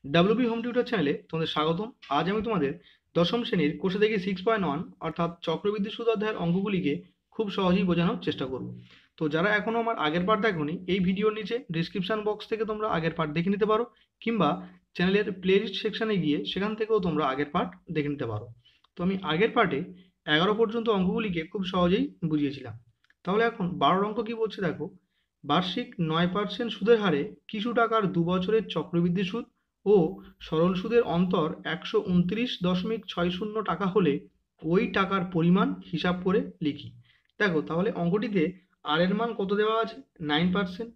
WB home tutor চ্যানেলে তোমাদের স্বাগতম। আজ আমি তোমাদের দশম শ্রেণীর কোষে থেকে 6.1 অর্থাৎ চক্রবৃদ্ধি সুদ অধ্যায়ের অঙ্কগুলিকে খুব সহজেই বোঝানোর চেষ্টা করব। তো যারা এখনো আমার আগের পার্ট দেখোনি, এই ভিডিওর নিচে ডিসক্রিপশন বক্স থেকে তোমরা আগের পার্ট দেখে নিতে পারো, কিংবা চ্যানেলের প্লেলিস্ট সেকশনে গিয়ে সেখান থেকেও তোমরা আগের পার্ট দেখে নিতে পারো। তো আমি আগের পার্টে 11 পর্যন্ত অঙ্কগুলিকে খুব সহজেই বুঝিয়েছিলাম। তাহলে এখন 12 অঙ্ক কি বলছে দেখো। বার্ষিক 9% সুদের হারে কিছু টাকার 2 বছরের চক্রবৃদ্ধি সুদ ও সরল সুদের অন্তর 129.60 টাকা হলে ওই টাকার পরিমাণ হিসাব করে লিখি। দেখো তাহলে অঙ্কটিতে আর এর মান কত দেওয়া আছে? 9%।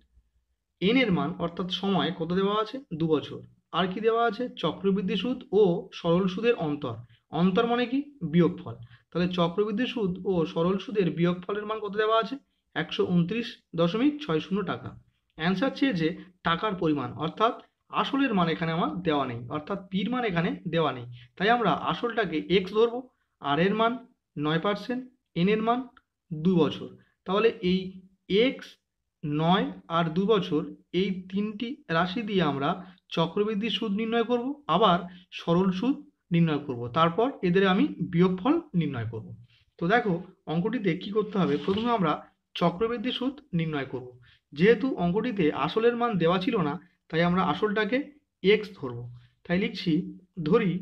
এন এর মান অর্থাৎ সময় কত দেওয়া আছে? 2 বছর। আর কি দেওয়া আছে? চক্রবৃদ্ধি সুদ ও সরল সুদের অন্তর। অন্তর মানে কি? বিয়োগফল। তাহলে চক্রবৃদ্ধি সুদ ও সরল সুদের বিয়োগফলের মান কত দেওয়া আছে? 129.60 টাকা। অ্যান্সার চেয়েছে টাকার পরিমাণ, অর্থাৎ আসলের মান এখানে আমার দেওয়া নেই, অর্থাৎ পির মান এখানে দেওয়া নেই। তাই আমরা আসলটাকে এক্স ধরবো। আর এর মান 9%, এন এর মান 2 বছর। তাহলে এই এক্স, 9 আর 2 বছর, এই তিনটি রাশি দিয়ে আমরা চক্রবৃদ্ধি সুদ নির্ণয় করব, আবার সরল সুদ নির্ণয় করব, তারপর এদের আমি বিয়োগফল নির্ণয় করব। তো দেখো অঙ্কটিতে কি করতে হবে, প্রথমে আমরা চক্রবৃদ্ধি সুদ নির্ণয় করব। যেহেতু অঙ্কটিতে আসলের মান দেওয়া ছিল না, তাই আমরা আসলটাকে এক্স ধরব। তাই লিখছি, ধরি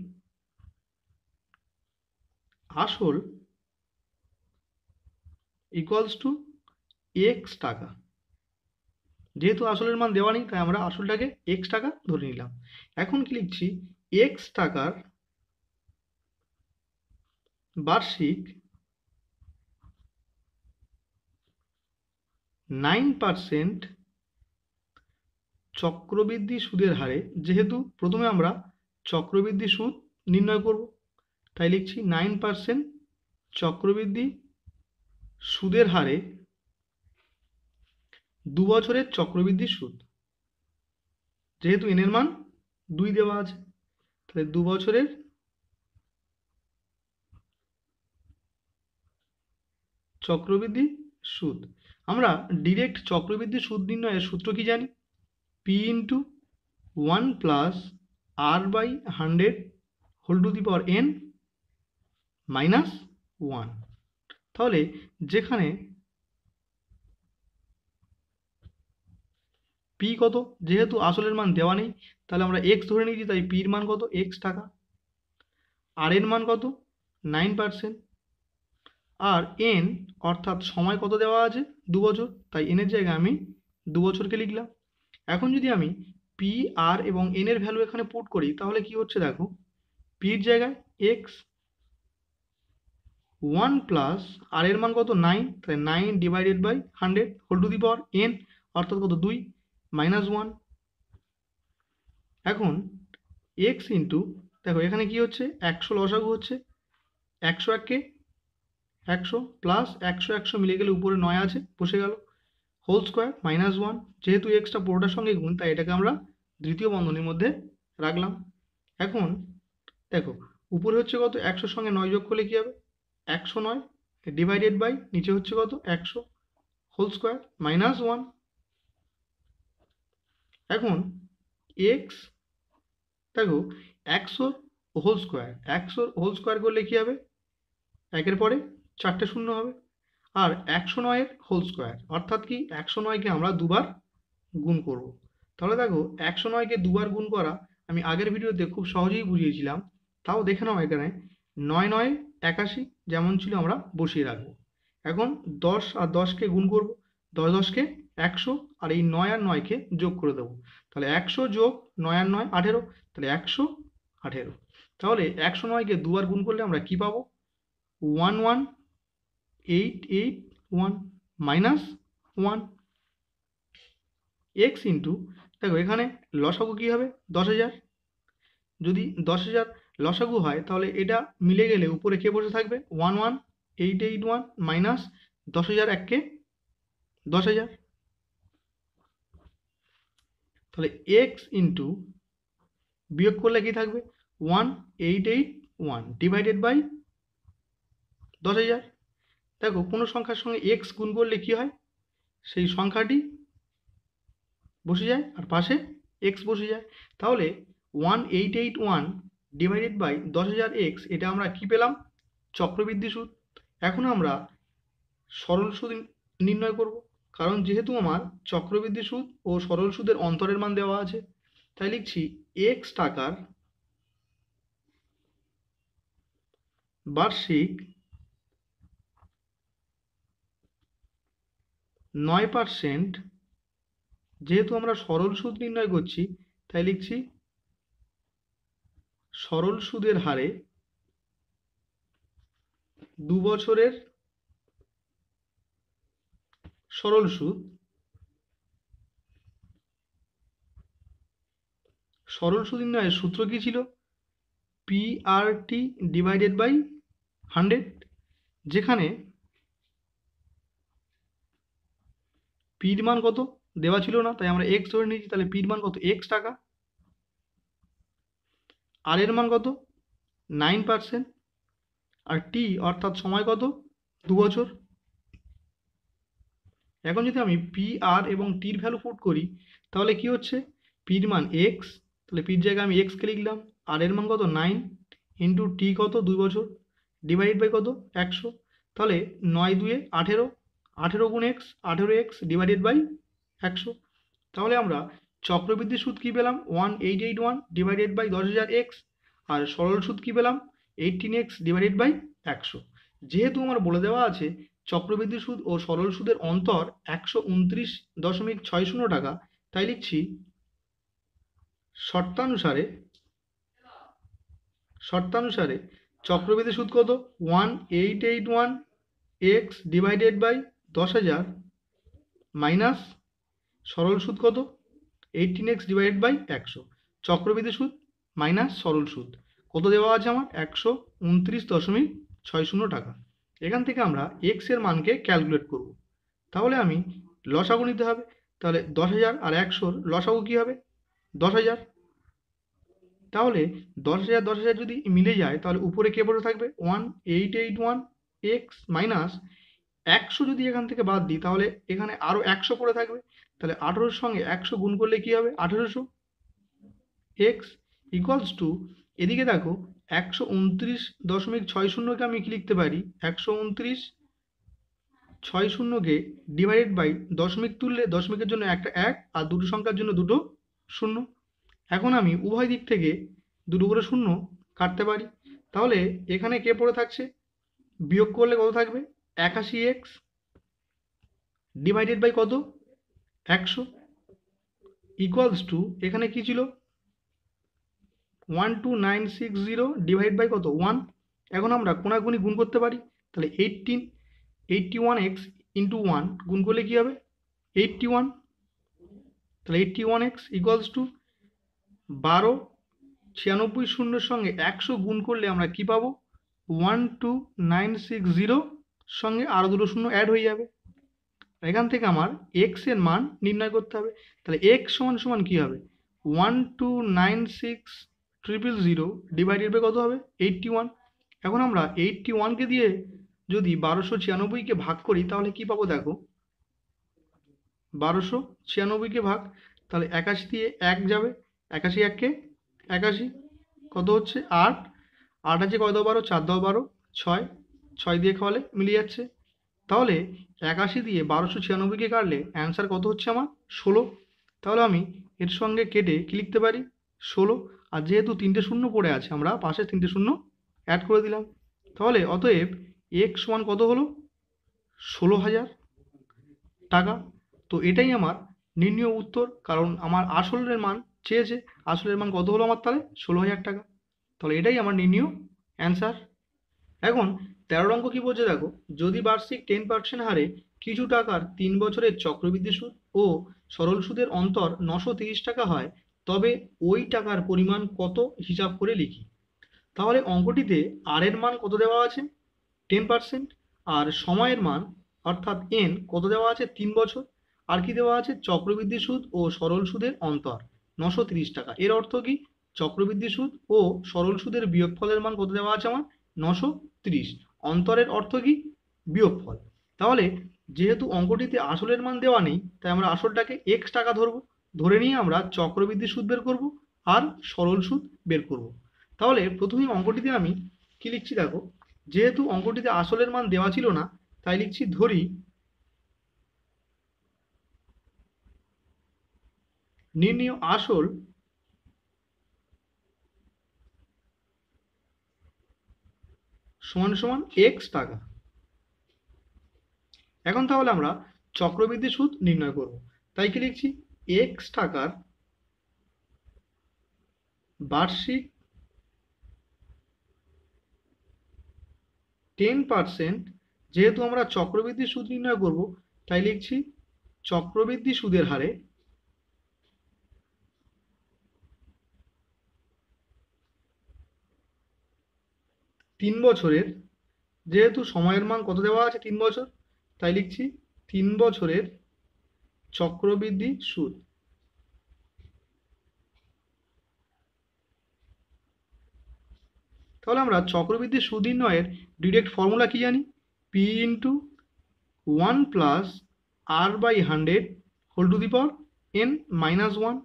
আসল ইকুয়ালস টু এক্স টাকা। যেহেতু আসলের মান দেওয়া নেই, তাই আমরা আসলটাকে এক্স টাকা ধরে নিলাম। এখন কি লিখছি? এক্স টাকার বার্ষিক 9% চক্রবৃদ্ধি সুদের হারে, যেহেতু প্রথমে আমরা চক্রবৃদ্ধি সুদ নির্ণয় করব, তাই লিখছি 9% চক্রবৃদ্ধি সুদের হারে 2 বছরের চক্রবৃদ্ধি সুদ। যেহেতু এন এর মান 2 দেওয়া আছে, তাহলে 2 বছরের চক্রবৃদ্ধি সুদ। আমরা ডিরেক্ট চক্রবৃদ্ধি সুদ নির্ণয়ের সূত্র কি জানি? P into 1 plus R by 100 whole to the power n minus 1। তাহলে যেখানে পি কত, যেহেতু আসলের মান দেওয়া নেই, তাহলে আমরা এক্স ধরে নিয়েছি, তাই পির মান কত? এক্স টাকা। আর এর মান কত? 9%। আর এন অর্থাৎ সময় কত দেওয়া আছে? 2 বছর, তাই এনের জায়গায় আমি 2 বছরকে লিখলাম। এখন যদি আমি পি, আর এবং এন এর ভ্যালু এখানে পুট করি, তাহলে কি হচ্ছে দেখো। পির জায়গায় এক্স, 1 প্লাস আর এর মান কত? 9, তাহলে 9 divided by 100 whole to the power n, অর্থাৎ কত? 2 মাইনাস 1। এখন এক্স ইন্টু, দেখো এখানে কি হচ্ছে? 100 লসাগু হচ্ছে, 100 এককে 100 প্লাস 100 100 মিলে গেলে উপরে 9 আছে, বসে গেল, হোল স্কোয়ার মাইনাস 1। যেহেতু এক্সটা পুরোটার সঙ্গে গুণ, তাই এটাকে আমরা দ্বিতীয় বন্ধনীর মধ্যে রাখলাম। এখন দেখো উপরে হচ্ছে কত? 100 সঙ্গে 9 যোগ করলে কি হবে? 109 ডিভাইডেড বাই নিচে হচ্ছে কত? 100 হোল স্কোয়ার মাইনাস 1। এখন এক্স, দেখো 100 হোল স্কোয়ার, 100 হোল স্কোয়ার করলে কি হবে? একের পরে 4টে শূন্য হবে। আর 109 হোল স্কোয়ার অর্থাৎ কি? 109কে আমরা দুবার গুণ করব। তাহলে দেখো 109কে দুবার গুণ করা আমি আগের ভিডিওতে খুব সহজেই বুঝিয়েছিলাম। তাও দেখে নাও, এখানে 9 9 81 যেমন ছিল আমরা বসিয়ে রাখবো। এখন 10 আর 10কে গুণ করব, 10 10কে 100, আর এই 9 আর 9কে যোগ করে দেবো। তাহলে 100 যোগ 9 আর 9 18, তাহলে 118। তাহলে 109কে দুবার গুণ করলে আমরা কি পাবো? 11881 মাইনাস 1। এক্স ইন্টু, দেখো এখানে লসাগু কি হবে? 10,000। যদি 10,000 লসাগু হয়, তাহলে এটা মিলে গেলে উপরে কে বসে থাকবে? 11881 মাইনাস 10,000 এককে 10,000। তাহলে এক্স ইন্টু, বিয়োগ করলে কি থাকবে? 1881 ডিভাইডেড বাই 10,000। দেখো কোনো সংখ্যার সঙ্গে এক্স গুণ করলে কি হয়? সেই সংখ্যাটি বসে যায় আর পাশে এক্স বসে যায়। তাহলে 1881 ডিভাইডেড বাই 10,000 এক্স, এটা আমরা কি পেলাম? চক্রবৃদ্ধি সুদ। এখন আমরা সরল সুদ নির্ণয় করব, কারণ যেহেতু আমার চক্রবৃদ্ধি সুদ ও সরল সুদের অন্তরের মান দেওয়া আছে, তাই লিখছি এক্স টাকার বার্ষিক 9%, যেহেতু আমরা সরল সুদ নির্ণয় করছি তাই লিখছি সরল সুদের হারে 2 বছরের সরল সুদ, সরল সুদ নির্ণয়ের সূত্র কি ছিল? PRT ডিভাইডেড বাই 100, যেখানে পির মান কত দেওয়া ছিল না, তাই আমরা এক্স ধরে নিয়েছি। তাহলে পির মান কত? এক্স টাকা। আর এর মান কত? 9%। আর টি অর্থাৎ সময় কত? 2 বছর। এখন যদি আমি পি আর এবং টির ভ্যালু পুট করি তাহলে কি হচ্ছে? পির মান এক্স, তাহলে পির জায়গায় আমি এক্সকে লিখলাম। আর এর মান কত? 9 ইন্টু টি কত? 2 বছর, ডিভাইড বাই কত? 100। তাহলে 9 2 18, 18 গুণ এক্স, 18 এক্স ডিভাইডেড বাই 100। তাহলে আমরা চক্রবৃদ্ধি সুদ কি পেলাম? 1881 ডিভাইডেড বাই 10,000 এক্স। আর সরল সুদ কি পেলাম? 18x divided by 100। যেহেতু আমার বলে দেওয়া আছে চক্রবৃদ্ধি সুদ ও সরল সুদের অন্তর 129.60 টাকা, তাই লিখছি শর্তানুসারে চক্রবৃদ্ধি সুদ কত? 1881x ডিভাইডেড বাই 10,000 মাইনাস সরল সুদ কত? 18x divided by 100। চক্রবৃদ্ধি সুদ মাইনাস সরল সুদ কত দেওয়া আছে আমার? 129.60 টাকা। এখান থেকে আমরা এক্স এর মানকে ক্যালকুলেট করব। তাহলে আমি লসাগু নিতে হবে। তাহলে 10,000 আর 100-র লসাগু কি হবে? 10,000। তাহলে 10,000 10,000 যদি মিলে যায় তাহলে উপরে কে পড়ে থাকবে? 1881x মাইনাস 100 যদি এখান থেকে বাদ দিই তাহলে এখানে আরো 100 পড়ে থাকবে। তাহলে 18-র সঙ্গে 100 গুণ করলে কি হবে? 1800 এক্স ইকুয়ালস টু, এদিকে দেখো 129.60কে আমি কি লিখতে পারি? 129.60কে ডিভাইডেড বাই দশমিক তুললে দশমিকের জন্য একটা 1 আর দুটো সংখ্যার জন্য দুটো 0। এখন আমি উভয় দিক থেকে দুটো করে 0 কাটতে পারি। তাহলে এখানে কে পড়ে থাকছে? বিয়োগ করলে কত থাকবে? 81x ডিভাইডেড বাই কত? 100 ইকুয়ালস টু, এখানে কি ছিল? 12960 ডিভাইড বাই কত? 1। এখন আমরা কোনাকুনি গুণ করতে পারি। তাহলে 81x ইন্টু 1 গুণ করলে কি হবে? 81। তাহলে 81x ইকুয়ালস টু 12, 96 শূন্যের সঙ্গে 100 গুণ করলে আমরা কি পাবো? 12960 সঙ্গে আরও দুটো শূন্য অ্যাড হয়ে যাবে। এখান থেকে আমার এক্স এর মান নির্ণয় করতে হবে। তাহলে এক্স সমান সমান কি হবে? 1296000 ডিভাইডেড বাই কত হবে? 81। এখন আমরা 81কে দিয়ে যদি 1296কে ভাগ করি তাহলে কি পাবো? দেখো 1296কে ভাগ, তাহলে 81 দিয়ে 1 যাবে, 81 1কে 81, কত হচ্ছে? 8। 8 আছে কয় 10 12, 4 10 12, 6, 6 দিয়ে খাওয়ালে মিলে যাচ্ছে। তাহলে 81 দিয়ে 1296কে কাটলে অ্যান্সার কত হচ্ছে আমার? 16। তাহলে আমি এর সঙ্গে কেটে কি লিখতে পারি? 16। আর যেহেতু 3টে শূন্য পড়ে আছে আমরা পাশে 3টে শূন্য অ্যাড করে দিলাম। তাহলে অতএব এক্স সমান কত হলো? 16,000 টাকা। তো এটাই আমার নির্ণীয় উত্তর, কারণ আমার আসলের মান চেয়েছে। আসলের মান কত হলো আমার? তাহলে 16,000 টাকা। তাহলে এটাই আমার নির্ণীয় অ্যান্সার। এখন 13 অঙ্ক কি বলছে দেখো, যদি বার্ষিক 10% হারে কিছু টাকার 3 বছরের চক্রবৃদ্ধি সুদ ও সরল সুদের অন্তর 930 টাকা হয়, তবে ওই টাকার পরিমাণ কত হিসাব করে লিখি। তাহলে অঙ্কটিতে আর এর মান কত দেওয়া আছে? 10%। আর সময়ের মান অর্থাৎ এন কত দেওয়া আছে? 3 বছর। আর কি দেওয়া আছে? চক্রবৃদ্ধি সুদ ও সরল সুদের অন্তর 930 টাকা। এর অর্থ কি? চক্রবৃদ্ধি সুদ ও সরল সুদের বিয়োগফলের মান কত দেওয়া আছে আমার? 930। অন্তরের অর্থ কি? বিয়োগফল। তাহলে যেহেতু অঙ্কটিতে আসলের মান দেওয়া নেই তাই আমরা আসলটাকে x টাকা ধরবো, ধরে নিয়ে আমরা চক্রবৃদ্ধি সুদ বের করব আর সরল সুদ বের করব। তাহলে প্রথমেই অঙ্কটিতে আমি কি লিখছি দেখো, যেহেতু অঙ্কটিতে আসলের মান দেওয়া ছিল না, তাই লিখছি ধরি নির্ণেয় আসল সমান সমান এক্স টাকা। এখন তাহলে আমরা চক্রবৃদ্ধি সুদ নির্ণয় করব। তাই কি লিখছি, এক্স টাকার বার্ষিক 10%, যেহেতু আমরা চক্রবৃদ্ধি সুদ নির্ণয় করব, তাই লিখছি চক্রবৃদ্ধি সুদের হারে 3 বছরের, যেহেতু সময়ের মান কত দেওয়া আছে 3 বছর, তাই লিখছি 3 বছরের চক্রবৃদ্ধি সুদ। তাহলে আমরা চক্রবৃদ্ধি সুদ নির্ণয়ের ডিরেক্ট ফর্মুলা কি জানি, P into 1+r/100 whole to the power n-1।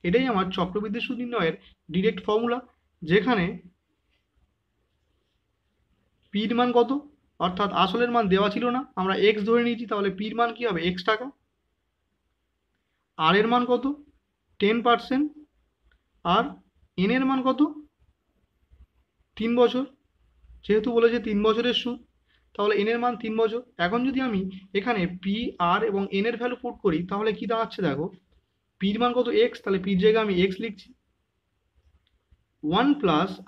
এটাই আমার চক্রবৃদ্ধি সুদ নির্ণয়ের ডিরেক্ট ফর্মুলা, যেখানে পির মান কত, অর্থাৎ আসলের মান দেওয়া ছিল না, আমরা এক্স ধরে নিয়েছি, তাহলে পির মান কি হবে এক্স টাকা। আর এর মান কত 10%, আর এন এর মান কত 3 বছর, যেহেতু বলেছে 3 বছরের সুদ, তাহলে এন এর মান 3 বছর। এখন যদি আমি এখানে পি আর এবং এন এর ভ্যালু পুট করি, তাহলে কি দাঁড়াচ্ছে দেখো, পির মান কত এক্স, তাহলে পির জায়গায় আমি এক্স লিখছি। 1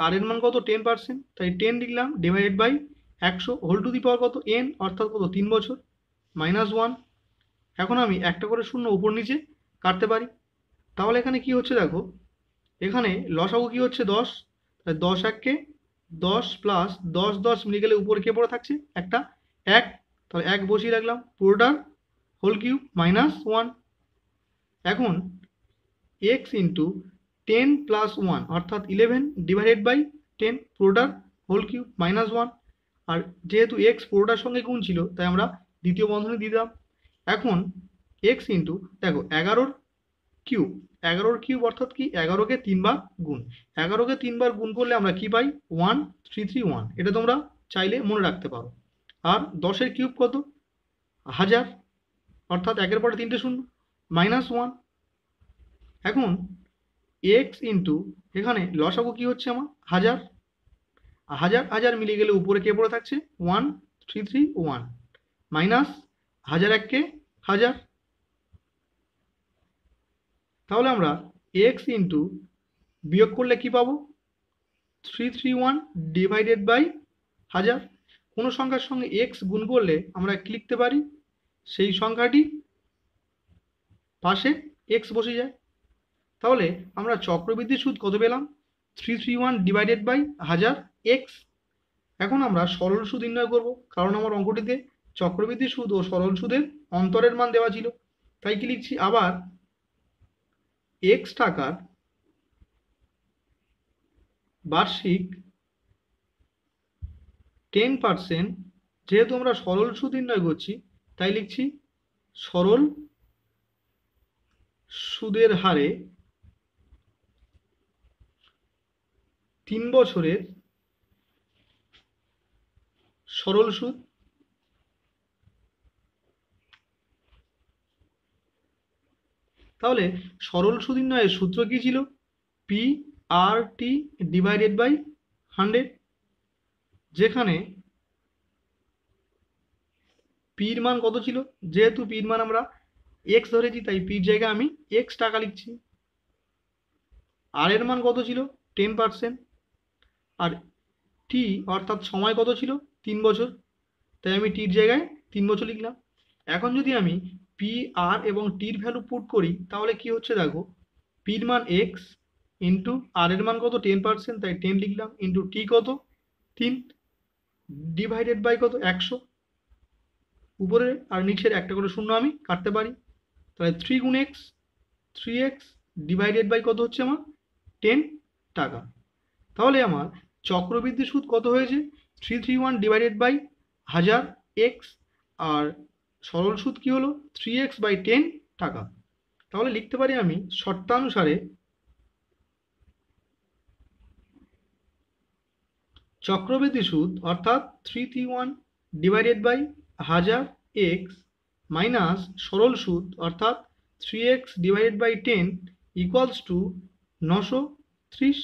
আর এর মান কত 10%, তাই 10 লিখলাম, divided by 100 whole to the power কত এন, অর্থাৎ কত 3 বছর, -1। এখন আমি একটা করে শূন্য উপর নিচে কাটতে পারি। তাহলে এখানে কি হচ্ছে দেখো, এখানে লসাগু কি হচ্ছে 10, তাই 10 এককে 10 প্লাস 10 10 মিলে গেলে উপরে কে পড়ে থাকছে একটা 1, তাহলে 1 বসিয়ে রাখলাম, পুরোটার হোল কিউব -1। এখন এক্স ইন্টু 10 প্লাস 1 অর্থাৎ 11 ডিভাইডেড বাই 10 পুরোটার হোল কিউব -1। আর যেহেতু এক্স পুরোটার সঙ্গে গুণ ছিল, তাই আমরা দ্বিতীয় বন্ধনী দিয়ে দিলাম। এখন এক্স ইন্টু দেখো 11-র কিউব, 11-র কিউব অর্থাৎ কি 11কে 3 বার গুণ, 11কে 3 বার গুণ করলে আমরা কি পাই 1331, এটা তোমরা চাইলে মনে রাখতে পারো। আর 10-এর কিউব কত 1000, অর্থাৎ একের পরে 3টে শূন্য, -1। এখন এক্স ইন্টু এখানে লসাগু কি হচ্ছে আমার 1000, 1000 1000 মিলিয়ে গেলে উপরে কে পড়ে থাকছে 1331, মাইনাস 1000 এককে 1000। তাহলে আমরা এক্স ইন্টু বিয়োগ করলে কি পাবো 331 ডিভাইডেড বাই 1000। কোনো সংখ্যার সঙ্গে এক্স গুণ করলে আমরা কি লিখতে পারি, সেই সংখ্যাটি পাশে এক্স বসে যায়। তাহলে আমরা চক্রবৃদ্ধি সুদ কত পেলাম 331 ডিভাইডেড বাই 1000 এক্স। এখন আমরা সরল সুদ নির্ণয় করব, কারণ আমার অঙ্কটিতে চক্রবৃদ্ধি সুদ ও সরল সুদের অন্তরের মান দেওয়া ছিল। তাই কি লিখছি আবার, এক্স টাকার বার্ষিক 10%, যেহেতু আমরা সরল সুদ নির্ণয় করছি, তাই লিখছি সরল সুদের হারে 3 বছরের সরল সুদ। তাহলে সরল সুদ নির্ণয়ের সূত্র কি ছিল, P R T divided by 100, যেখানে পির মান কত ছিল, যেহেতু পির মান আমরা এক্স ধরেছি, তাই পির জায়গায় আমি এক্স টাকা লিখছি। আর এর মান কত ছিল 10%, আর টি অর্থাৎ সময় কত ছিল 3 বছর, তাই আমি টির জায়গায় 3 বছর লিখলাম। এখন যদি আমি পি আর এবং টির ভ্যালু পুট করি, তাহলে কি হচ্ছে দেখো, পির মান এক্স ইন্টু আর এর মান কত 10%, তাই 10 লিখলাম, ইন্টু টি কত 3 ডিভাইডেড বাই কত 100, উপরে আর নিচের একটা করে শূন্য আমি কাটতে পারি। তাহলে 3 গুণ এক্স 3x ডিভাইডেড বাই কত হচ্ছে আমার 10 টাকা। তাহলে আমার চক্রবৃদ্ধি সুদ কত হয়েছে 331 ডিভাইডেড বাই 1000 এক্স, আর সরল সুদ কি হলো 3x বাই 10 টাকা। তাহলে লিখতে পারি আমি শর্তানুসারে চক্রবৃদ্ধি সুদ অর্থাৎ 331 ডিভাইডেড বাই 1000 এক্স মাইনাস সরল সুদ অর্থাৎ 3x divided by 10 equals to 930।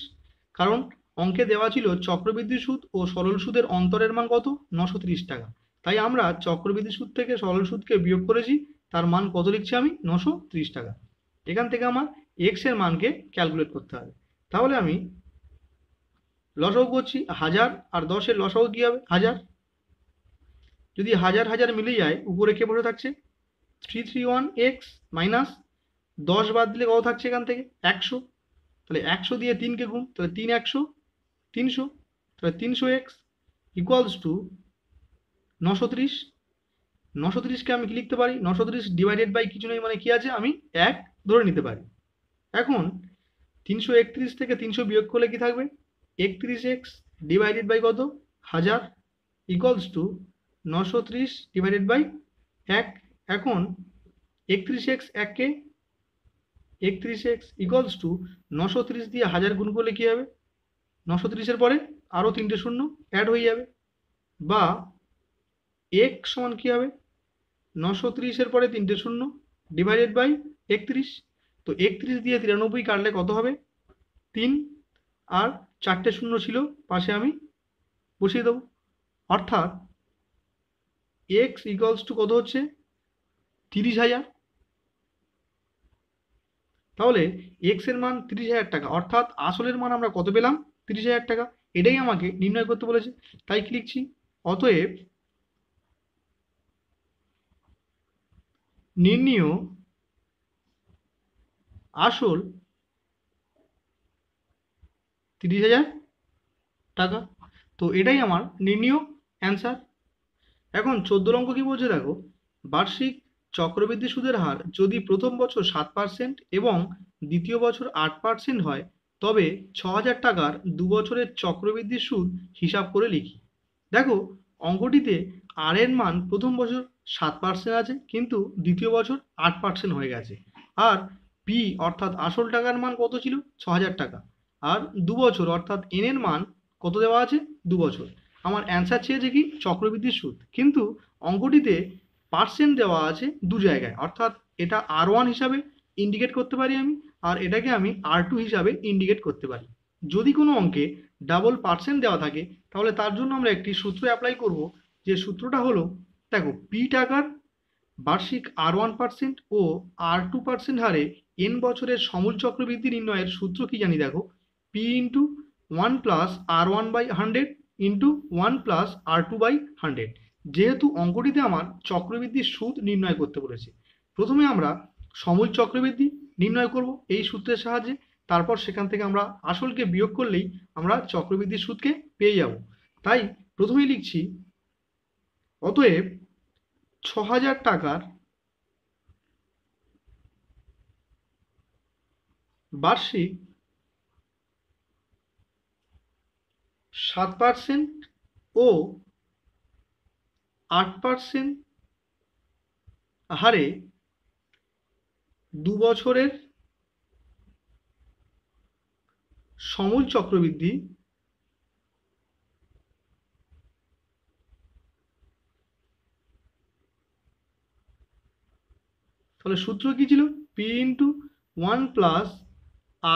কারণ অঙ্কে দেওয়া ছিল চক্রবৃদ্ধি সুদ ও সরল সুদের অন্তরের মান কত, 930 টাকা। তাই আমরা চক্রবৃদ্ধি সুদ থেকে সরল সুদকে বিয়োগ করেছি, তার মান কত লিখছি আমি, 930 টাকা। এখান থেকে আমার এক্স এর মানকে ক্যালকুলেট করতে হবে। তাহলে আমি লসাগু করছি, 1000 আর 10-এর লসাগু কী হবে, 1000। যদি 1000 1000 মিলে যায়, উপরে কে বসে থাকছে, 331x মাইনাস 10 বাদ দিলে কত থাকছে এখান থেকে, 100। তাহলে 100 দিয়ে 3কে গুণ, তাহলে 3 100 300, তাহলে 300x ইকুয়ালস টু 930। 930কে আমি কি লিখতে পারি, 930 ডিভাইডেড বাই কিছু নেই, মানে কি আছে, আমি 1 ধরে নিতে পারি। এখন 331 থেকে 300 বিয়োগ করলে কি থাকবে, 31x ডিভাইডেড বাই কত, 1000 ইকুয়ালস টু 930 ডিভাইডেড বাই 1। এখন 31x 1কে 31x ইকুয়ালস টু 930 দিয়ে 1000 গুণ করলে কি হবে, 930-এর পরে আরও 3টে শূন্য অ্যাড হয়ে যাবে, বা x সমান কী হবে, 930-এর পরে 3টে শূন্য ডিভাইডেড বাই 31। তো 31 দিয়ে 93 কাটলে কত হবে, 3, আর 4টে শূন্য ছিল পাশে আমি বসিয়ে দেবো। অর্থাৎ x ইকুয়ালস টু কত হচ্ছে, 30,000। তাহলে এক্স এর মান 30,000 টাকা, অর্থাৎ আসলের মান আমরা কত পেলাম, 30,000 টাকা। এটাই আমাকে নির্ণয় করতে বলেছে, তাই কি লিখছি, অতএব নির্ণীয় আসল 30,000 টাকা। তো এটাই আমার নির্ণীয় অ্যান্সার। এখন 14 অঙ্ক কি বলছে দেখো, বার্ষিক চক্রবৃদ্ধি সুদের হার যদি প্রথম বছর 7% এবং দ্বিতীয় বছর 8% হয়, তবে 6,000 টাকার 2 বছরের চক্রবৃদ্ধি সুদ হিসাব করে লিখি। দেখো অঙ্কটিতে আর এর মান প্রথম বছর 7% আছে, কিন্তু দ্বিতীয় বছর 8% হয়ে গেছে। আর পি অর্থাৎ আসল টাকার মান কত ছিল, 6,000 টাকা। আর 2 বছর অর্থাৎ এন এর মান কত দেওয়া আছে, 2 বছর। আমার অ্যান্সার চেয়েছে কি, চক্রবৃদ্ধির সুদ, কিন্তু অঙ্কটিতে পার্সেন্ট দেওয়া আছে 2 জায়গায়, অর্থাৎ এটা R1 হিসাবে ইন্ডিকেট করতে পারি আমি, আর এটাকে আমি R2 হিসাবে ইন্ডিকেট করতে পারি। যদি কোনো অঙ্কে ডাবল পার্সেন্ট দেওয়া থাকে, তাহলে তার জন্য আমরা একটি সূত্র অ্যাপ্লাই করব, যে সূত্রটা হলো, দেখো পি টাকার বার্ষিক R1% ও R2% হারে n বছরের সমূল চক্রবৃদ্ধি নির্ণয়ের সূত্র কি জানি, দেখো P into 1 plus R1/100 into 1 plus R2/100। যেহেতু অঙ্কটিতে আমার চক্রবৃদ্ধির সুদ নির্ণয় করতে বলেছে, প্রথমে আমরা সমূল চক্রবৃদ্ধি নির্ণয় করব এই সূত্রের সাহায্যে, তারপর সেখান থেকে আমরা আসলকে বিয়োগ করলেই আমরা চক্রবৃদ্ধির সুদকে পেয়ে যাব। তাই প্রথমেই লিখছি, অতএব 6,000 টাকার বার্ষিক 7% ও 8% হারে 2 বছরের সমূল চক্রবৃদ্ধি তাহলে সূত্র কি ছিল, P into 1 plus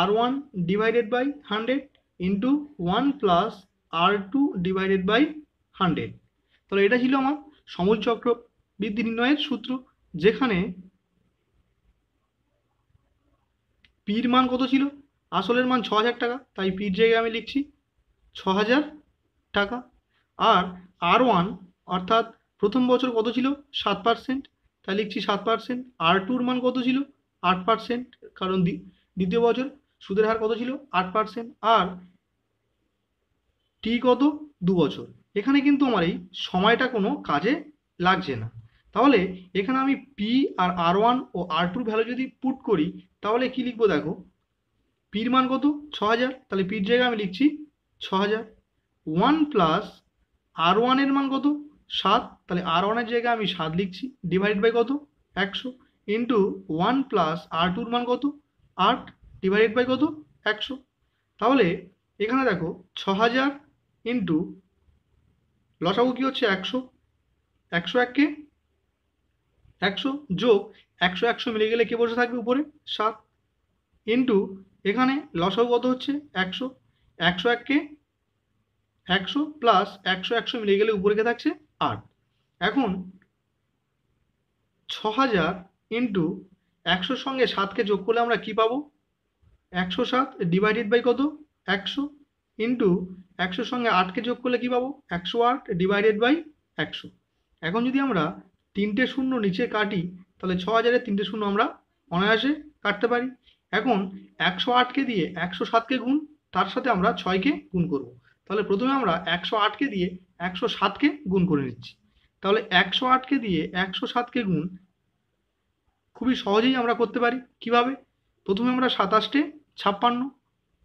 R1 divided by 100 into 1 plus R2 divided by 100। তাহলে এটা ছিল আমার সমূল চক্রবৃদ্ধি নির্ণয়ের সূত্র, যেখানে পির মান কত ছিল, আসলের মান 6,000 টাকা, তাই পির জায়গায় আমি লিখছি 6,000 টাকা। আর R1 অর্থাৎ প্রথম বছর কত ছিল, 7%, তাই লিখছি 7%। R2-র মান কত ছিল, 8%, কারণ দ্বিতীয় বছর সুদের হার কত ছিল, 8%। আর টি কত, 2 বছর। এখানে কিন্তু আমার এই সময়টা কোনো কাজে লাগছে না। তাহলে এখানে আমি পি আর R1 ও R2-র ভ্যালু যদি পুট করি, তাহলে কি লিখবো, দেখো পির মান কত, 6,000, তাহলে পির জায়গায় আমি লিখছি 6,000। 1 প্লাস R1 এর মান কত, 7, তাহলে R1 এর জায়গায় আমি 7 লিখছি, ডিভাইড বাই কত, 100 ইন্টু 1 প্লাস R2-র মান কত, 8, ডিভাইডেড বাই কত, 100। তাহলে এখানে দেখো 6,000 ইন্টু লসাগু কি হচ্ছে 100, 100 1 কে 100 যোগ 100 100 মিলে গেলে কে বসে থাকবে উপরে 7 ইন্টু এখানে লসাগু কত হচ্ছে 100, 100 1 কে 100 প্লাস 100 100 মিলে গেলে উপরে কে থাকছে 8। এখন 6000 ইন্টু 100 সঙ্গে 7কে যোগ করলে আমরা কি পাবো 107 ডিভাইডেড বাই কত 100 ইন্টু 100 সঙ্গে 8কে যোগ করলে কি পাবো 108 ডিভাইডেড বাই 100। এখন যদি আমরা তিনটে শূন্য নিচে কাটি তাহলে 6000-এর তিনটে শূন্য আমরা অনায়াসে কাটতে পারি। এখন 108কে দিয়ে 107কে গুণ, তার সাথে আমরা 6কে গুণ করব। তাহলে প্রথমে আমরা 108কে দিয়ে 107কে গুণ করে নিচ্ছি। তাহলে 108কে দিয়ে 107কে গুণ খুবই সহজেই আমরা করতে পারি। কিভাবে? প্রথমে আমরা 27 56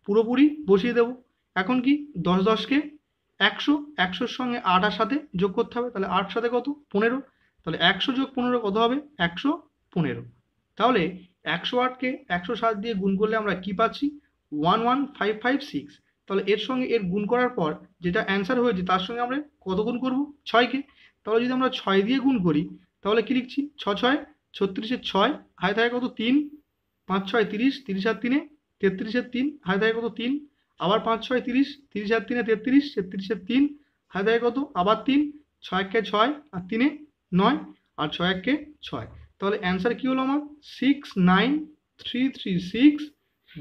পুরোপুরি বসিয়ে দেব। এখন কি 10 10কে 100, 100-র সঙ্গে 8 আর সাথে যোগ করতে হবে। তাহলে 8 সাথে কত 15, তাহলে 100 যোগ 15 কত হবে 115। তাহলে 108কে 107 দিয়ে গুণ করলে আমরা কি পাচ্ছি 11556। তাহলে এর সঙ্গে এর গুণ করার পর যেটা অ্যান্সার হয়েছে তার সঙ্গে আমরা কত গুণ করব 6কে। তাহলে যদি আমরা 6 দিয়ে গুণ করি তাহলে কি লিখছি 6 6 36-এর 6 হাতে থাকে কত 3, 5 6 30, 30 আর 3 33-এর 3 হাতে থাকে কত 3, আবার 5 6 30, 30 আর 3 33, 33-এর 3 হাতে থাকে কত আবার 3, 6 1 6 আর 3 9 আর 6 1 6। তাহলে অ্যান্সার কি হলো আমার 69336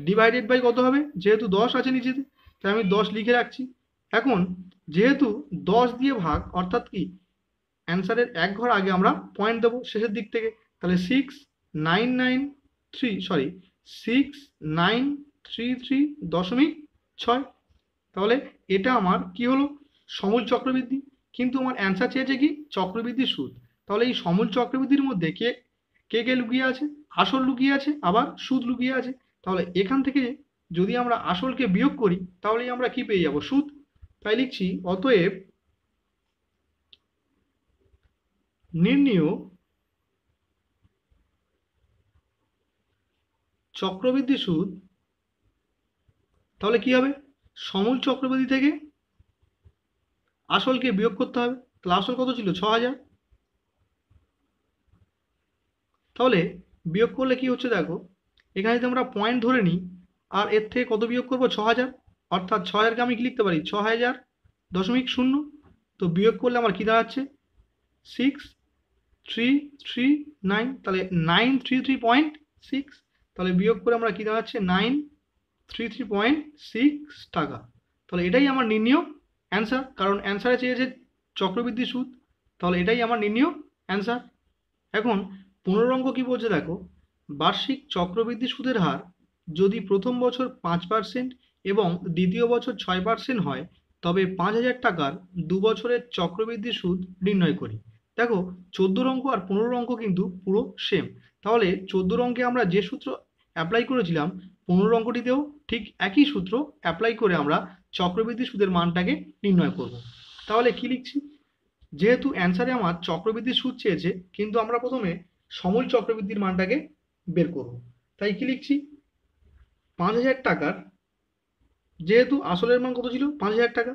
ডিভাইডেড বাই কত হবে, যেহেতু 10 আছে নিচেতে তাই আমি 10 লিখে রাখছি। এখন যেহেতু 10 দিয়ে ভাগ অর্থাৎ কি অ্যান্সারের এক ঘর আগে আমরা পয়েন্ট দেবো শেষের দিক থেকে। তাহলে 6933.6। তাহলে এটা আমার কি হলো সমূল চক্রবৃদ্ধি, কিন্তু আমার অ্যান্সার চেয়েছে কি চক্রবৃদ্ধির সুদ। তাহলে এই সমূল চক্রবৃদ্ধির মধ্যে কে কে কে লুকিয়ে আছে, আসল লুকিয়ে আছে আবার সুদ লুকিয়ে আছে। তাহলে এখান থেকে যদি আমরা আসলকে বিয়োগ করি তাহলেই আমরা কি পেয়ে যাব সুদ। তাই লিখছি অতএব নির্ণেয় চক্রবৃদ্ধি সুদ। তাহলে কি হবে সমূল চক্রবৃদ্ধি থেকে আসলকে বিয়োগ করতে হবে। তাহলে আসল কত ছিল 6000, তাহলে বিয়োগ করলে কি হচ্ছে দেখো এখানে যদি আমরা পয়েন্ট ধরে নিই আর এর থেকে কত বিয়োগ করবো 6000, অর্থাৎ 6000কে আমি কি লিখতে পারি 6000.0। তো বিয়োগ করলে আমার কি দাঁড়াচ্ছে 6339, তাহলে 933.6। তাহলে বিয়োগ করে আমরা কি দাঁড়াচ্ছে 933.6 টাকা। তাহলে এটাই আমার নির্ণেয় অ্যান্সার, কারণ অ্যান্সারে চেয়েছে চক্রবৃদ্ধি সুদ। তাহলে এটাই আমার নির্ণেয় অ্যান্সার। এখন 15 অঙ্ক কি বলছে দেখো, বার্ষিক চক্রবৃদ্ধি সুদের হার যদি প্রথম বছর 5% এবং দ্বিতীয় বছর 6% হয় তবে 5000 টাকার 2 বছরের চক্রবৃদ্ধি সুদ নির্ণয় করি। দেখো 14 অঙ্ক আর 15 অঙ্ক কিন্তু পুরো সেম। তাহলে 14 অঙ্কে আমরা যে সূত্র অ্যাপ্লাই করেছিলাম 15 অঙ্কটিতেও ঠিক একই সূত্র অ্যাপ্লাই করে আমরা চক্রবৃদ্ধি সুদের মানটাকে নির্ণয় করব। তাহলে কি লিখছি, যেহেতু অ্যান্সারে আমার চক্রবৃদ্ধি সুদ চেয়েছে কিন্তু আমরা প্রথমে সমূল চক্রবৃদ্ধির মানটাকে বের করব। তাই কি লিখছি 5000 টাকার, যেহেতু আসলের মান কত ছিল 5000 টাকা,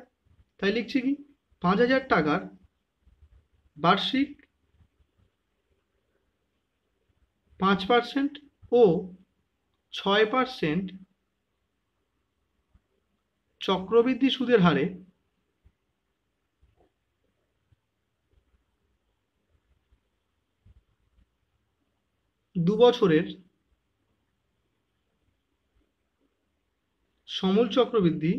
তাই লিখছি কি 5000 টাকার বার্ষিক 5% ও 6% চক্রবৃদ্ধি সুদের হারে দু বছরের সমূল চক্রবৃদ্ধি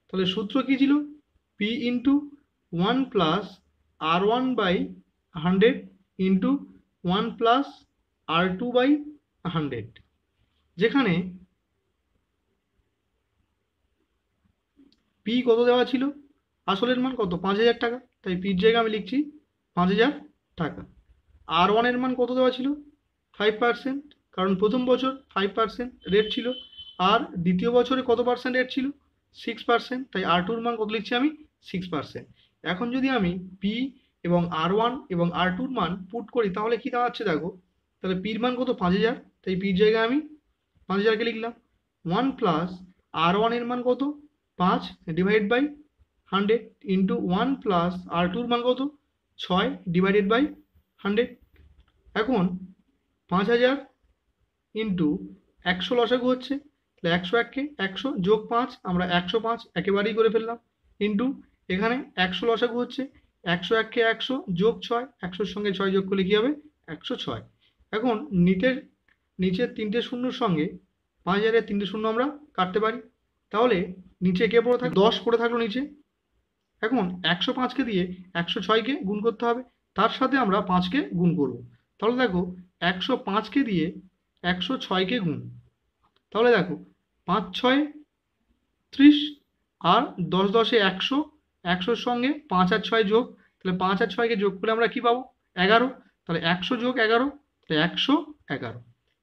তাহলে সূত্র কি ছিল P into 1 plus R1 by 100 into 1 plus R2 by 100, যেখানে P কত দেওয়া ছিল আসলের মান কত 5000 টাকা, তাই পির জায়গায় আমি লিখছি 5000 টাকা। R1 এর মান কত দেওয়া ছিল 5%, কারণ প্রথম বছর 5% রেট ছিল আর দ্বিতীয় বছরে কত পার্সেন্ট রেট ছিল 6%, তাই R2 এর মান কত লিখছি আমি 6%। এখন যদি আমি P এবং R1 এবং R2 এর মান পুট করি তাহলে কি দাঁড়াচ্ছে দেখো, তাহলে পির মান কত 5000, তাই পির জায়গায় আমি 5000কে লিখলাম। 1 প্লাস R1 এর মান কত 5 divide by 100 into 1 plus R2 এর মান কত 6 ডিভাইডেড বাই 100। এখন 5000 ইন্টু 100 লসাগু হচ্ছে, তাহলে 101কে 100 যোগ 5 আমরা 105 একেবারেই করে ফেললাম, ইন্টু এখানে 100 লসাগু হচ্ছে 101কে 100 যোগ 6, 100-র সঙ্গে 6 যোগ করলে কী হবে 106। এখন নিচের 3টে শূন্যর সঙ্গে 5000-এর 3টে শূন্য আমরা কাটতে পারি, তাহলে নিচে কে পড়ে থাকলো 10 পড়ে থাকলো নিচে। এখন 105কে দিয়ে 106কে গুণ করতে হবে, তার সাথে আমরা 5কে গুণ করব। তাহলে দেখো 105কে দিয়ে 106কে গুণ, তাহলে দেখো 5 6 30 আর 10 10 100, 100-র সঙ্গে 5 আর 6 যোগ, তাহলে 5 আর 6কে যোগ করলে আমরা কি পাবো 11, তাহলে 100 যোগ 11 তাহলে 111।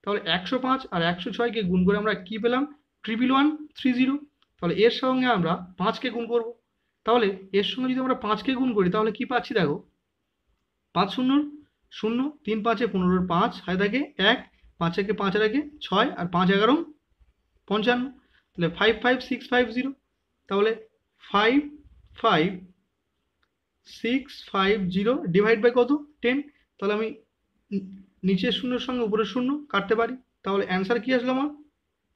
তাহলে 105 আর 106কে গুণ করে আমরা কি পেলাম 11130। তাহলে এর সঙ্গে আমরা 5কে গুণ করব, তাহলে এর সঙ্গে যদি আমরা 5কে গুণ করি তাহলে কি পাচ্ছি দেখো 5 0 0, 3 5 15, 5 হাতে থাকে 1, 5 একে 5 রাখে 6 আর 5 11 55, তাহলে 55650। তাহলে 55650 ডিভাইড বাই কত 10, তাহলে আমি নিচের শূন্যের সঙ্গে উপরের শূন্য কাটতে পারি, তাহলে অ্যান্সার কি আসলো আমার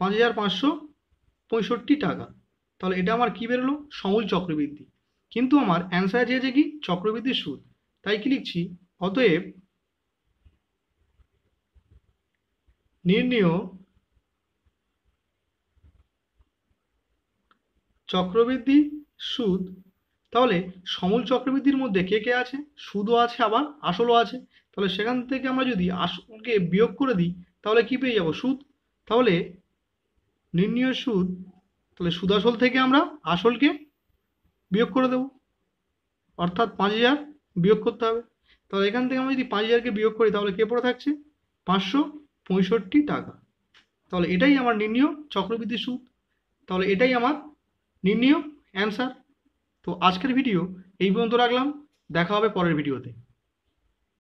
5565 টাকা। তাহলে এটা আমার কি বেরোলো সমূল চক্রবৃদ্ধি, কিন্তু আমার অ্যান্সার চেয়েছে কি চক্রবৃদ্ধির সুদ, তাই কি লিখছি অতএব নির্ণেয় চক্রবৃদ্ধি সুদ। তাহলে সমূল চক্রবৃদ্ধির মধ্যে কে কে আছে সুদও আছে আবার আসলও আছে, তাহলে সেখান থেকে আমরা যদি আসলকে বিয়োগ করে দিই তাহলে কি পেয়ে যাব সুদ। তাহলে নির্ণেয় সুদ, তাহলে সুদ আসল থেকে আমরা আসলকে বিয়োগ করে দেব, অর্থাৎ 5000 বিয়োগ করতে হবে। তাহলে এখান থেকে আমরা যদি 5000কে বিয়োগ করি তাহলে কে পড়ে থাকছে 565 টাকা। তাহলে এটাই আমার নির্ণেয় চক্রবৃদ্ধি সুদ, তাহলে এটাই আমার নির্ণেয় অ্যান্সার। তো আজকের ভিডিও এই পর্যন্ত রাখলাম, দেখা হবে পরের ভিডিওতে।